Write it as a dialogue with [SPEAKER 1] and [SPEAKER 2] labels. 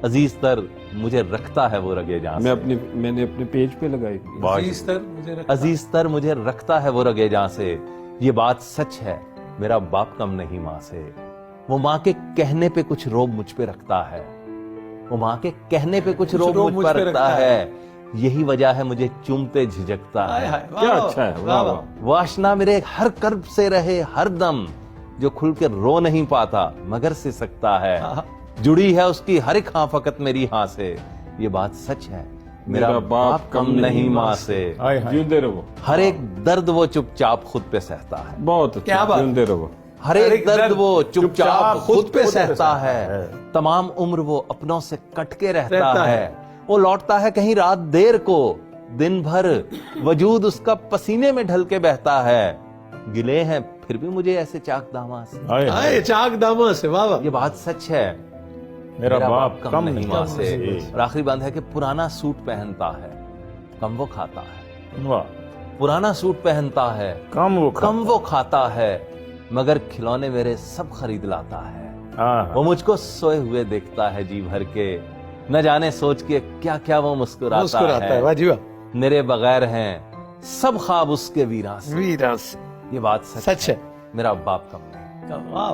[SPEAKER 1] अजीज तर मुझे रखता है वो रगे जां से।
[SPEAKER 2] मैंने अपने पेज पे लगाई।
[SPEAKER 3] अजीज तर मुझे रखता
[SPEAKER 1] अजीज तर मुझे रखता है वो रगे जां से। ये बात सच है, मेरा बाप कम नहीं माँ से। वो माँ के कहने पे कुछ रोब मुझ पे रखता है। वो माँ के कहने पे कुछ रोब मुझ पर रखता है। यही वजह है मुझे चूमते झिझकता है।
[SPEAKER 2] क्या अच्छा है, वाह वाह।
[SPEAKER 1] वासना मेरे हर कर्ब से रहे हर दम, जो खुल के रो नहीं पाता मगर सिसकता है। जुड़ी है उसकी हर एक हाँ फकत मेरी हाँ से। ये बात सच है, मेरा बाप कम नहीं माँ से।
[SPEAKER 2] जिंदे रहो।
[SPEAKER 1] हर एक दर्द वो चुपचाप खुद पे सहता है।
[SPEAKER 2] बहुत अच्छा,
[SPEAKER 3] क्या बात।
[SPEAKER 2] जिंदे रहो।
[SPEAKER 1] हर एक दर्द वो चुपचाप खुद पे सहता है। तमाम उम्र वो अपनों से कट के रहता है। वो लौटता है कहीं रात देर को, दिन भर वजूद उसका पसीने में ढल के बहता है। गिले हैं फिर भी मुझे ऐसे चाक दामा से।
[SPEAKER 3] है। चाक दामा से, वाह वाह।
[SPEAKER 1] ये बात सच है,
[SPEAKER 2] मेरा बाप कम नहीं
[SPEAKER 1] माँ से।
[SPEAKER 2] से।
[SPEAKER 1] और आखिरी बात है कि पुराना सूट पहनता है, कम वो खाता है।
[SPEAKER 2] वाह।
[SPEAKER 1] पुराना सूट पहनता है, कम वो खाता है, मगर खिलौने मेरे सब खरीद लाता है। वो मुझको सोए हुए देखता है जी भर के, न जाने सोच के क्या क्या वो मुस्कुराता है।
[SPEAKER 3] वाह जी वाह।
[SPEAKER 1] मेरे बगैर हैं सब ख्वाब उसके वीरान से।
[SPEAKER 3] वीरान से।
[SPEAKER 1] ये बात
[SPEAKER 3] सच है।
[SPEAKER 1] मेरा बाप कम नहीं।
[SPEAKER 3] वाह।